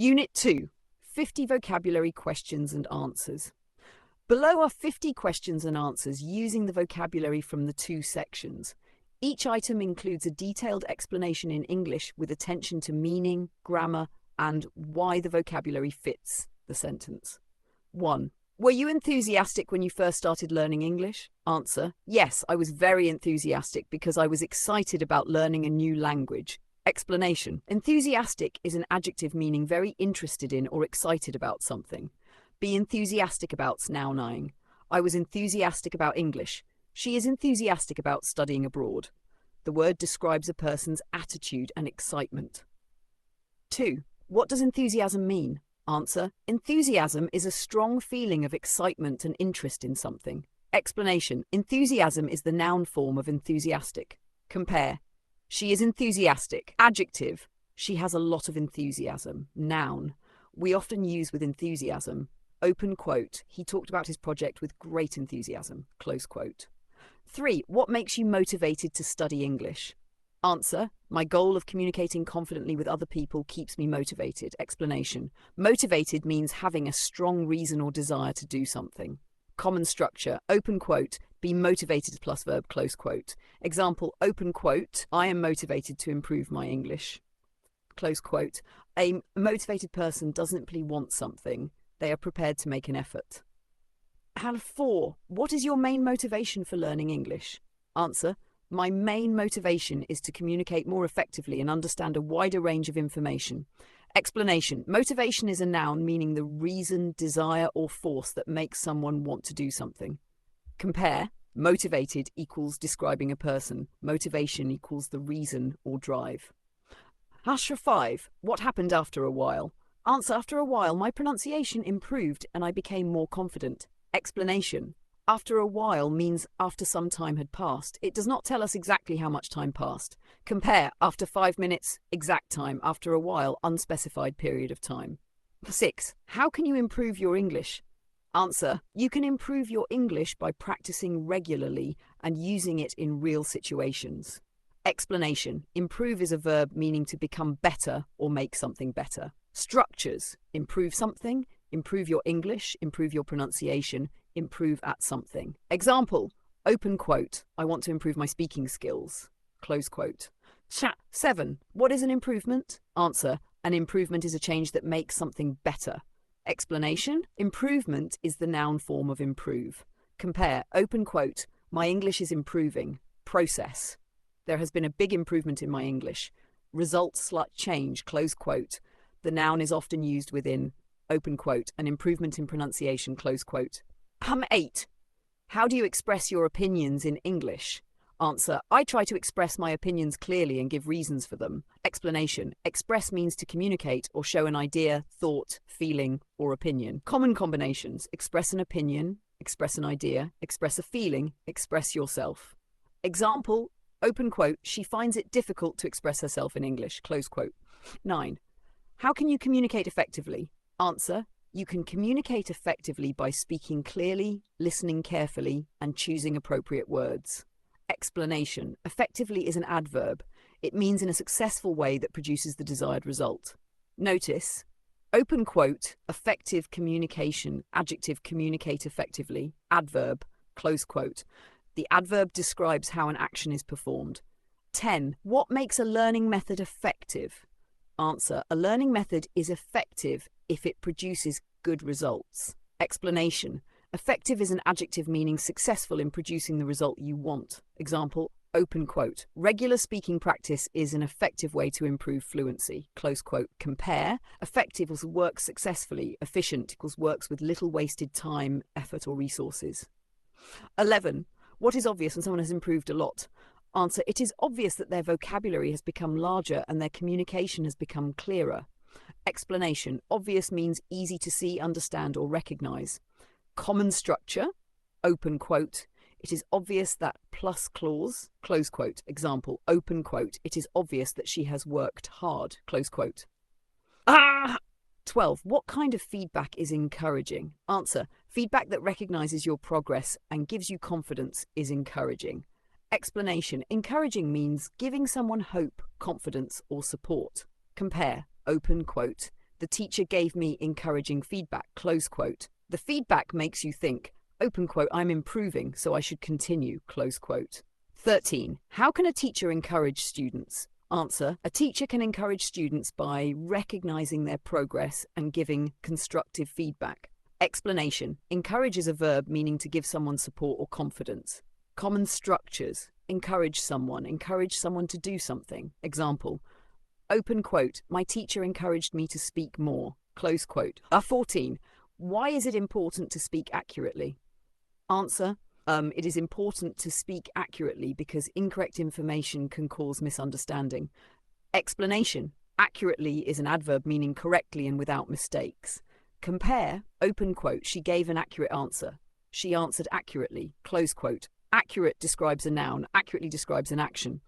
Unit 2, 50 vocabulary questions and answers. Below are 50 questions and answers using the vocabulary from the two sections. Each item includes a detailed explanation in English with attention to meaning, grammar, and why the vocabulary fits the sentence. 1. Were you enthusiastic when you first started learning English? Answer: yes, I was very enthusiastic because I was excited about learning a new language. Explanation: enthusiastic is an adjective meaning very interested in or excited about something. Be enthusiastic about's noun-ing. I was enthusiastic about English. She is enthusiastic about studying abroad. The word describes a person's attitude and excitement. 2. What does enthusiasm mean? Answer: enthusiasm is a strong feeling of excitement and interest in something. Explanation: enthusiasm is the noun form of enthusiastic. Compare. She is enthusiastic. Adjective: she has a lot of enthusiasm. Noun: we often use with enthusiasm. Open quote: he talked about his project with great enthusiasm. Close quote. 3. What makes you motivated to study English? Answer: my goal of communicating confidently with other people keeps me motivated. Explanation: motivated means having a strong reason or desire to do something. Common structure. Open quote: be motivated plus verb. Close quote. Example: open quote: I am motivated to improve my English. Close quote. A motivated person doesn't simply want something. They are prepared to make an effort. And 4. What is your main motivation for learning English? Answer: my main motivation is to communicate more effectively and understand a wider range of information. Explanation: motivation is a noun meaning the reason, desire, or force that makes someone want to do something. Compare. Motivated equals describing a person. Motivation equals the reason or drive. Hashra 5. What happened after a while? Answer: after a while, my pronunciation improved and I became more confident. Explanation: after a while means after some time had passed. It does not tell us exactly how much time passed. Compare. After 5 minutes, exact time. After a while, unspecified period of time. 6. How can you improve your English? Answer: you can improve your English by practicing regularly and using it in real situations. Explanation: improve is a verb meaning to become better or make something better. Structures: improve something, improve your English, improve your pronunciation, improve at something. Example: open quote: I want to improve my speaking skills. Close quote. 7. What is an improvement? Answer: an improvement is a change that makes something better. Explanation: improvement is the noun form of improve. Compare. Open quote: my English is improving. Process: there has been a big improvement in my English. Results change. Close quote. The noun is often used within open quote, an improvement in pronunciation. Close quote. 8. How do you express your opinions in English? Answer: I try to express my opinions clearly and give reasons for them. Explanation: express means to communicate or show an idea, thought, feeling, or opinion. Common combinations: express an opinion, express an idea, express a feeling, express yourself. Example: open quote: she finds it difficult to express herself in English. Close quote. 9. How can you communicate effectively? Answer: you can communicate effectively by speaking clearly, listening carefully, and choosing appropriate words. Explanation: effectively is an adverb. It means in a successful way that produces the desired result. Notice: open quote, effective communication, adjective communicate effectively, adverb, close quote. The adverb describes how an action is performed. 10. What makes a learning method effective? Answer: a learning method is effective if it produces good results. Explanation: effective is an adjective meaning successful in producing the result you want. Example: open quote: regular speaking practice is an effective way to improve fluency. Close quote. Compare. Effective equals works successfully. Efficient equals works with little wasted time, effort, or resources. 11. What is obvious when someone has improved a lot? Answer: it is obvious that their vocabulary has become larger and their communication has become clearer. Explanation: obvious means easy to see, understand, or recognize. Common structure: open quote: it is obvious that plus clause, close quote. Example: open quote: it is obvious that she has worked hard. Close quote. 12. What kind of feedback is encouraging? Answer: feedback that recognizes your progress and gives you confidence is encouraging. Explanation: encouraging means giving someone hope, confidence, or support. Compare. Open quote: The teacher gave me encouraging feedback, close quote. The feedback makes you think, open quote, I'm improving, so I should continue, close quote. 13. How can a teacher encourage students? Answer. A teacher can encourage students by recognizing their progress and giving constructive feedback. Explanation. Encourage is a verb meaning to give someone support or confidence. Common structures. Encourage someone to do something. Example. Open quote, my teacher encouraged me to speak more, close quote. 14. Why is it important to speak accurately? Answer. It is important to speak accurately because incorrect information can cause misunderstanding. Explanation. Accurately is an adverb meaning correctly and without mistakes. Compare, open quote, she gave an accurate answer. She answered accurately, close quote. Accurate describes a noun, accurately describes an action.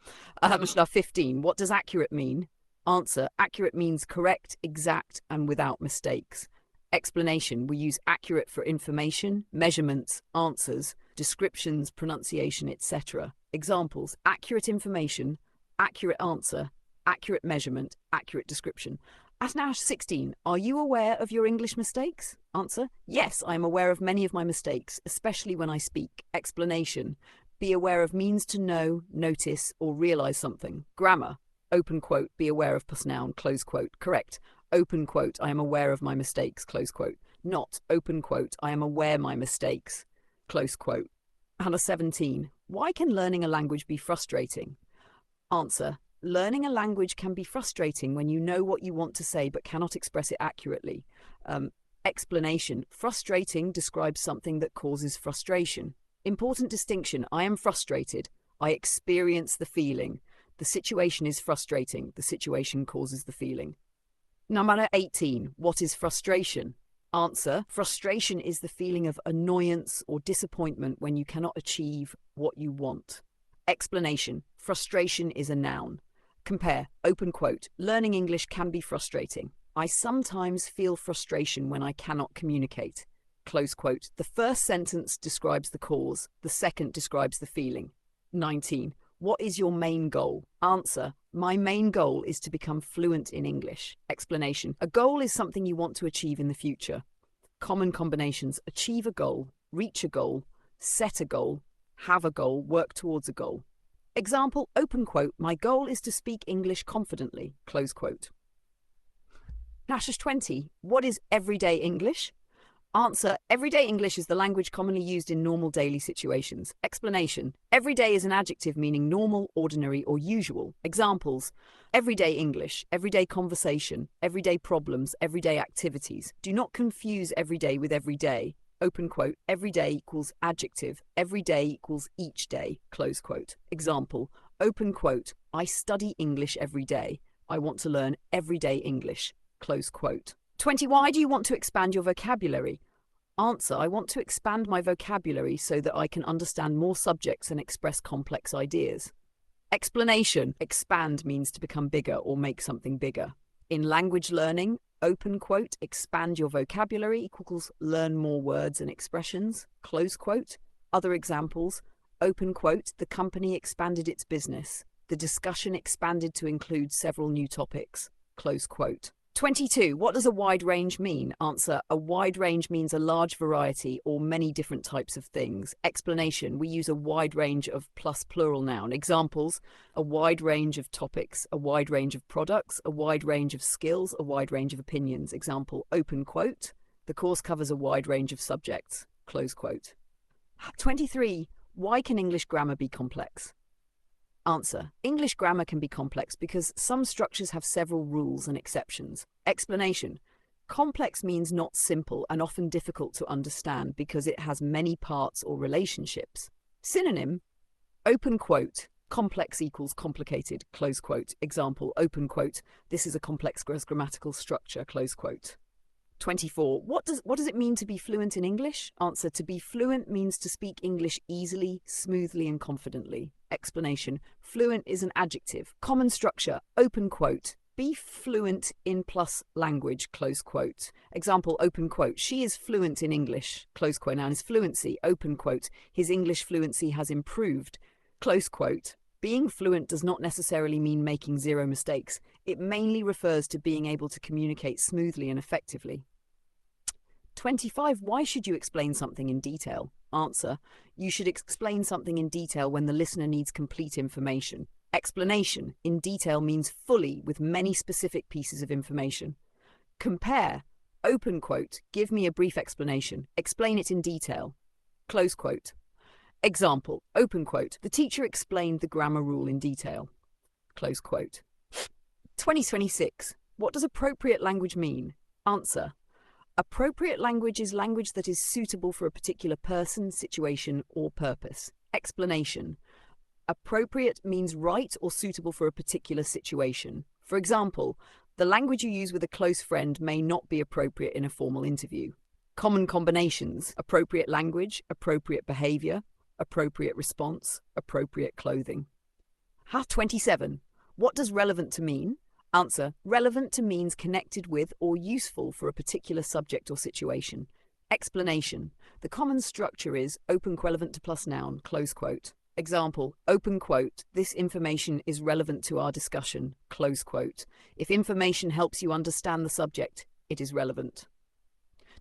15. What does accurate mean? Answer. Accurate means correct, exact, and without mistakes. Explanation. We use accurate for information, measurements, answers, descriptions, pronunciation, etc. Examples. Accurate information, accurate answer, accurate measurement, accurate description. At now 16, are you aware of your English mistakes? Answer. Yes, I am aware of many of my mistakes, especially when I speak. Explanation. Be aware of means to know, notice, or realize something. Grammar. Open quote, be aware of plus noun, close quote. Correct. Open quote, I am aware of my mistakes, close quote. Not, open quote, I am aware my mistakes, close quote. 17. Why can learning a language be frustrating? Answer. Learning a language can be frustrating when you know what you want to say but cannot express it accurately. Explanation. Frustrating describes something that causes frustration. Important distinction. I am frustrated. I experience the feeling. The situation is frustrating. The situation causes the feeling. Number 18. What is frustration? Answer. Frustration is the feeling of annoyance or disappointment when you cannot achieve what you want. Explanation. Frustration is a noun. Compare, open quote, learning English can be frustrating. I sometimes feel frustration when I cannot communicate. Close quote. The first sentence describes the cause. The second describes the feeling. 19. What is your main goal? Answer. My main goal is to become fluent in English. Explanation. A goal is something you want to achieve in the future. Common combinations. Achieve a goal, reach a goal, set a goal, have a goal, work towards a goal. Example, open quote, my goal is to speak English confidently, close quote. 20. What is everyday English? Answer, everyday English is the language commonly used in normal daily situations. Explanation, everyday is an adjective meaning normal, ordinary, or usual. Examples, everyday English, everyday conversation, everyday problems, everyday activities. Do not confuse everyday with everyday. Open quote, everyday equals adjective, everyday equals each day, close quote. Example, open quote, I study English every day. I want to learn everyday English, close quote. 20. Why do you want to expand your vocabulary? Answer, I want to expand my vocabulary so that I can understand more subjects and express complex ideas. Explanation, expand means to become bigger or make something bigger. In language learning, open quote, expand your vocabulary equals learn more words and expressions, close quote. Other examples, open quote, the company expanded its business. The discussion expanded to include several new topics, close quote. 22. What does a wide range mean? Answer, a wide range means a large variety or many different types of things. Explanation, we use a wide range of plus plural noun. Examples, a wide range of topics, a wide range of products, a wide range of skills, a wide range of opinions. Example, open quote, the course covers a wide range of subjects, close quote. 23. Why can English grammar be complex? Answer. English grammar can be complex because some structures have several rules and exceptions. Explanation. Complex means not simple and often difficult to understand because it has many parts or relationships. Synonym, open quote, complex equals complicated, close quote. Example, open quote, this is a complex grammatical structure, close quote. 24. What does it mean to be fluent in English? Answer, to be fluent means to speak English easily, smoothly, and confidently. Explanation, fluent is an adjective. Common structure, open quote, be fluent in plus language, close quote. Example, open quote, she is fluent in English, close quote. Noun is fluency, open quote, his English fluency has improved, close quote. Being fluent does not necessarily mean making zero mistakes. It mainly refers to being able to communicate smoothly and effectively. 25. Why should you explain something in detail? Answer: you should explain something in detail when the listener needs complete information. Explanation in detail means fully with many specific pieces of information. Compare: open quote, give me a brief explanation, explain it in detail. Close quote. Example, open quote, the teacher explained the grammar rule in detail. Close quote. 2026. What does appropriate language mean? Answer: appropriate language is language that is suitable for a particular person, situation, or purpose. Explanation: appropriate means right or suitable for a particular situation. For example, the language you use with a close friend may not be appropriate in a formal interview. Common combinations: appropriate language, appropriate behavior, appropriate response, appropriate clothing. 27. What does relevant to mean? Answer: relevant to means connected with or useful for a particular subject or situation. Explanation: the common structure is open relevant to plus noun, close quote. Example, open quote, this information is relevant to our discussion, close quote. If information helps you understand the subject, it is relevant.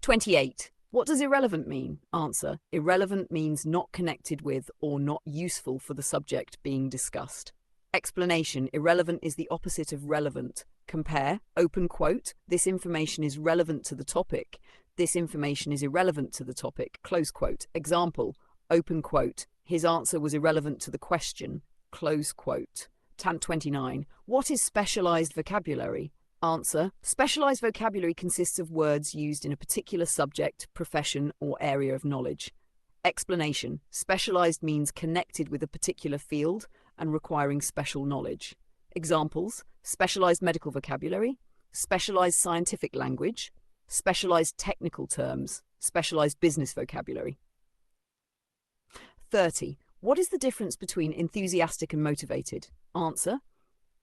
28. What does irrelevant mean? Answer: irrelevant means not connected with or not useful for the subject being discussed. Explanation: irrelevant is the opposite of relevant. Compare, open quote, this information is relevant to the topic. This information is irrelevant to the topic, close quote. Example, open quote, his answer was irrelevant to the question, close quote. 29. What is specialized vocabulary? Answer: specialized vocabulary consists of words used in a particular subject, profession, or area of knowledge. Explanation: specialized means connected with a particular field and requiring special knowledge. Examples: specialized medical vocabulary, specialized scientific language, specialized technical terms, specialized business vocabulary. 30. What is the difference between enthusiastic and motivated? Answer: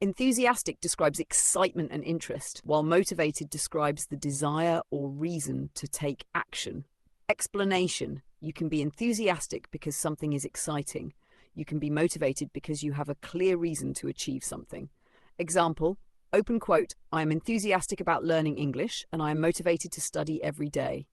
enthusiastic describes excitement and interest, while motivated describes the desire or reason to take action. Explanation: you can be enthusiastic because something is exciting. You can be motivated because you have a clear reason to achieve something. Example, open quote, I am enthusiastic about learning English and I am motivated to study every day.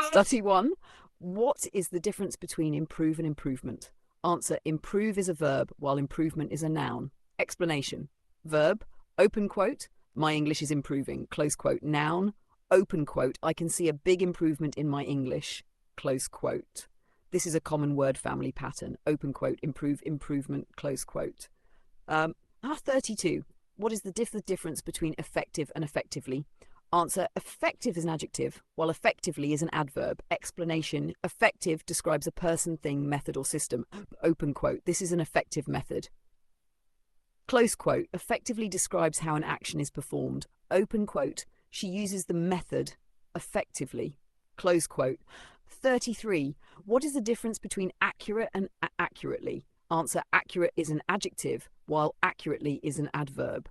Study 1. What is the difference between improve and improvement? Answer: improve is a verb, while improvement is a noun. Explanation: verb, open quote, my English is improving, close quote. Noun, open quote, I can see a big improvement in my English, close quote. This is a common word family pattern, open quote, improve, improvement, close quote. 32. What is the difference between effective and effectively? Answer: effective is an adjective, while effectively is an adverb. Explanation: effective describes a person, thing, method, or system. Open quote, this is an effective method. Close quote, effectively describes how an action is performed. Open quote, she uses the method effectively. Close quote. 33. What is the difference between accurate and accurately? Answer: accurate is an adjective, while accurately is an adverb.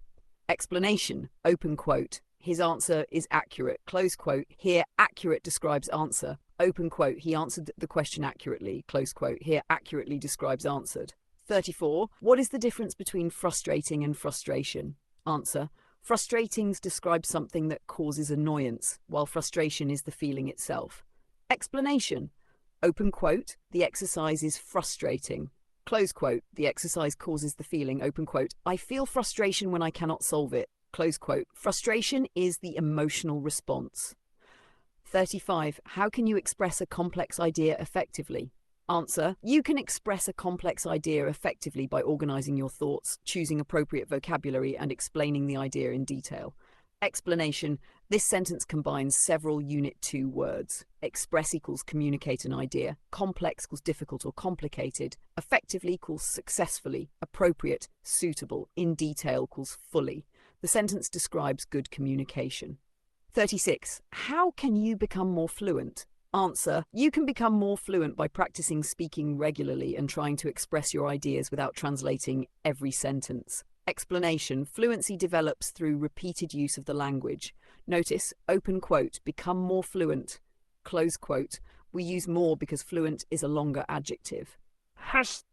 Explanation: open quote, his answer is accurate, close quote. Here, accurate describes answer. Open quote, he answered the question accurately, close quote. Here, accurately describes answered. 34. What is the difference between frustrating and frustration? Answer: frustrating describes something that causes annoyance, while frustration is the feeling itself. Explanation: open quote, the exercise is frustrating. Close quote, the exercise causes the feeling, open quote, I feel frustration when I cannot solve it. Close quote. Frustration is the emotional response. 35. How can you express a complex idea effectively? Answer: you can express a complex idea effectively by organizing your thoughts, choosing appropriate vocabulary, and explaining the idea in detail. Explanation: this sentence combines several Unit 2 words. Express equals communicate an idea. Complex equals difficult or complicated. Effectively equals successfully. Appropriate, suitable. In detail equals fully. The sentence describes good communication. 36. How can you become more fluent? Answer: you can become more fluent by practicing speaking regularly and trying to express your ideas without translating every sentence. Explanation: fluency develops through repeated use of the language. Notice, open quote, become more fluent, close quote. We use more because fluent is a longer adjective.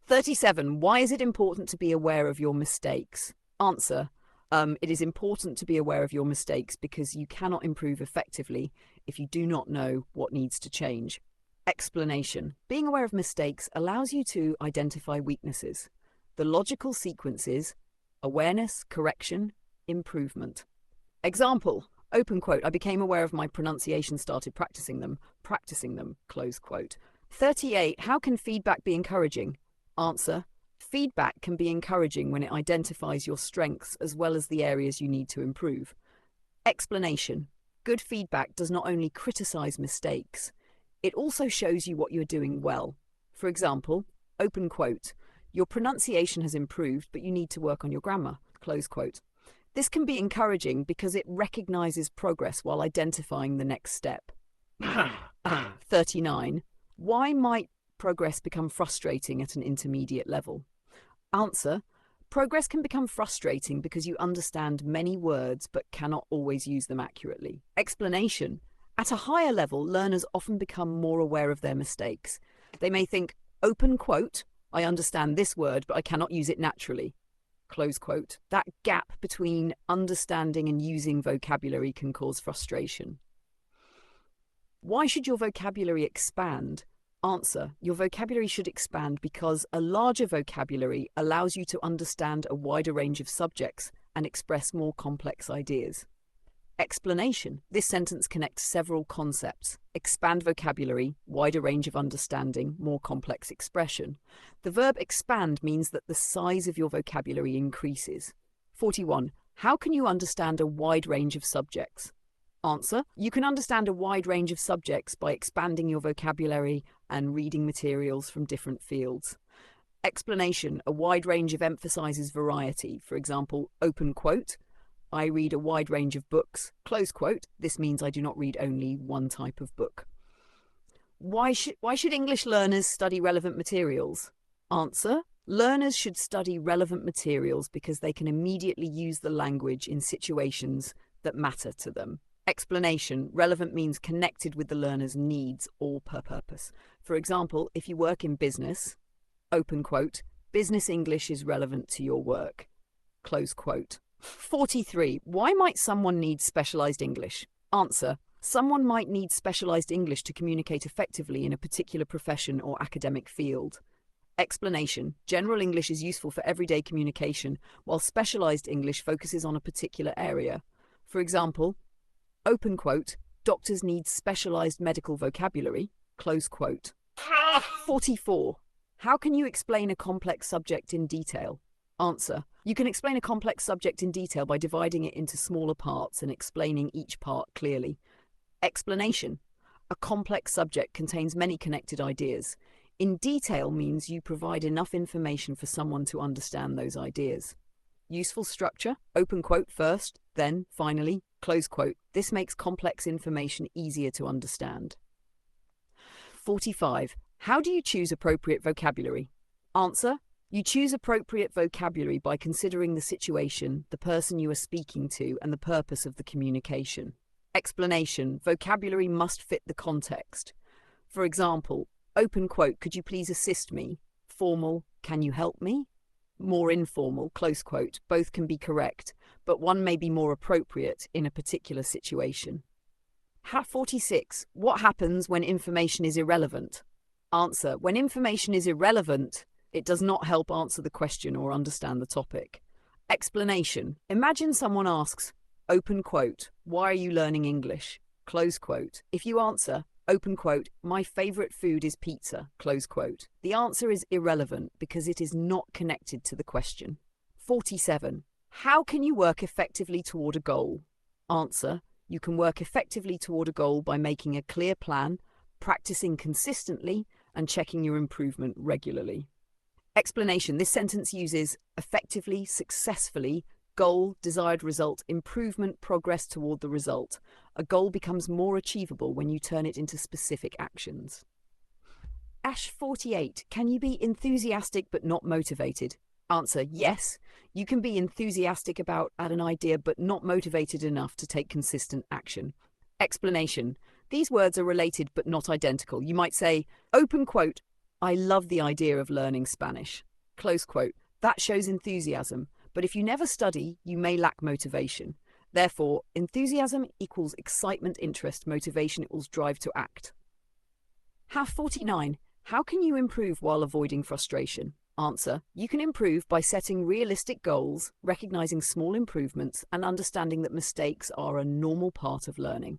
37. Why is it important to be aware of your mistakes? Answer: It is important to be aware of your mistakes because you cannot improve effectively if you do not know what needs to change. Explanation. Being aware of mistakes allows you to identify weaknesses. The logical sequence is awareness, correction, improvement. Example, open quote, I became aware of my pronunciation, started practicing them, close quote. 38, how can feedback be encouraging? Answer, feedback can be encouraging when it identifies your strengths as well as the areas you need to improve. Explanation, good feedback does not only criticize mistakes, it also shows you what you're doing well. For example, open quote, your pronunciation has improved, but you need to work on your grammar, close quote. This can be encouraging because it recognizes progress while identifying the next step. 39. Why might progress become frustrating at an intermediate level? Answer. Progress can become frustrating because you understand many words but cannot always use them accurately. Explanation. At a higher level, learners often become more aware of their mistakes. They may think, open quote, I understand this word, but I cannot use it naturally. Close quote. That gap between understanding and using vocabulary can cause frustration. Why should your vocabulary expand? Answer. Your vocabulary should expand because a larger vocabulary allows you to understand a wider range of subjects and express more complex ideas. Explanation. This sentence connects several concepts. Expand vocabulary, wider range of understanding, more complex expression. The verb expand means that the size of your vocabulary increases. 41. How can you understand a wide range of subjects? Answer. You can understand a wide range of subjects by expanding your vocabulary and reading materials from different fields. Explanation. A wide range of emphasizes variety. For example, open quote, I read a wide range of books, close quote. This means I do not read only one type of book. Why should English learners study relevant materials? Answer. Learners should study relevant materials because they can immediately use the language in situations that matter to them. Explanation. Relevant means connected with the learner's needs or purpose. For example, if you work in business, open quote, business English is relevant to your work, close quote. 43. Why might someone need specialized English? Answer. Someone might need specialized English to communicate effectively in a particular profession or academic field. Explanation. General English is useful for everyday communication, while specialized English focuses on a particular area. For example, open quote, doctors need specialized medical vocabulary, close quote. 44. How can you explain a complex subject in detail? Answer. You can explain a complex subject in detail by dividing it into smaller parts and explaining each part clearly. Explanation. A complex subject contains many connected ideas. In detail means you provide enough information for someone to understand those ideas. Useful structure, open quote first, then, finally, close quote. This makes complex information easier to understand. 45. How do you choose appropriate vocabulary? Answer. You choose appropriate vocabulary by considering the situation, the person you are speaking to, and the purpose of the communication. Explanation. Vocabulary must fit the context. For example, open quote, could you please assist me? Formal, can you help me? More informal, close quote. Both can be correct, but one may be more appropriate in a particular situation. 46. What happens when information is irrelevant? Answer. When information is irrelevant, it does not help answer the question or understand the topic. Explanation. Imagine someone asks, open quote, why are you learning English? Close quote. If you answer, open quote, my favorite food is pizza, close quote, the answer is irrelevant because it is not connected to the question. 47. How can you work effectively toward a goal? Answer. You can work effectively toward a goal by making a clear plan, practicing consistently, and checking your improvement regularly. Explanation. This sentence uses effectively, successfully, goal, desired result, improvement, progress toward the result. A goal becomes more achievable when you turn it into specific actions. 48. Can you be enthusiastic but not motivated? Answer. Yes. You can be enthusiastic about an idea but not motivated enough to take consistent action. Explanation. These words are related but not identical. You might say, open quote, I love the idea of learning Spanish. Close quote. That shows enthusiasm, But if you never study, you may lack motivation. Therefore, enthusiasm equals excitement, interest, motivation equals drive to act. Half 49. How can you improve while avoiding frustration? Answer: you can improve by setting realistic goals, recognizing small improvements, and understanding that mistakes are a normal part of learning.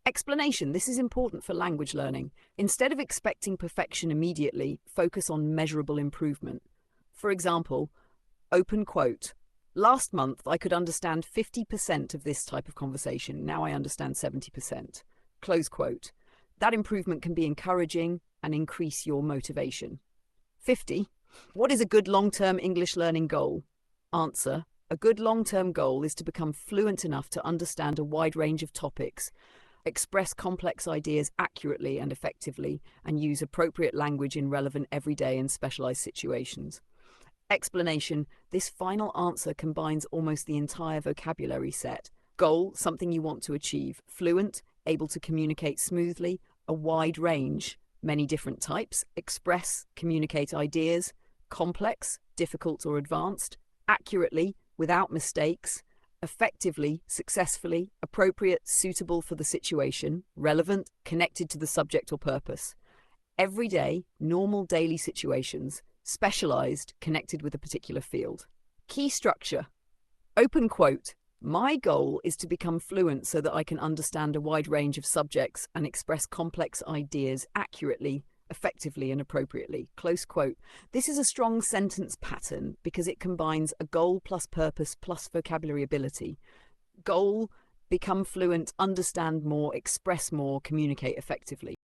Explanation: this is important for language learning. Instead of expecting perfection immediately, focus on measurable improvement. For example, open quote, "Last month I could understand 50% of this type of conversation. Now I understand 70%. Close quote. That improvement can be encouraging and increase your motivation. 50. What is a good long-term English learning goal? Answer: a good long-term goal is to become fluent enough to understand a wide range of topics, express complex ideas accurately and effectively, and use appropriate language in relevant everyday and specialized situations. Explanation: this final answer combines almost the entire vocabulary set. Goal: something you want to achieve. Fluent: able to communicate smoothly. A wide range: many different types. Express: communicate ideas. Complex: difficult or advanced. Accurately: without mistakes. Effectively: successfully. Appropriate: suitable for the situation. Relevant: connected to the subject or purpose. Everyday: normal daily situations. Specialized: connected with a particular field. Key structure. Open quote. My goal is to become fluent so that I can understand a wide range of subjects and express complex ideas accurately, effectively, and appropriately. Close quote. This is a strong sentence pattern because it combines a goal plus purpose plus vocabulary ability. Goal: become fluent, understand more, express more, communicate effectively.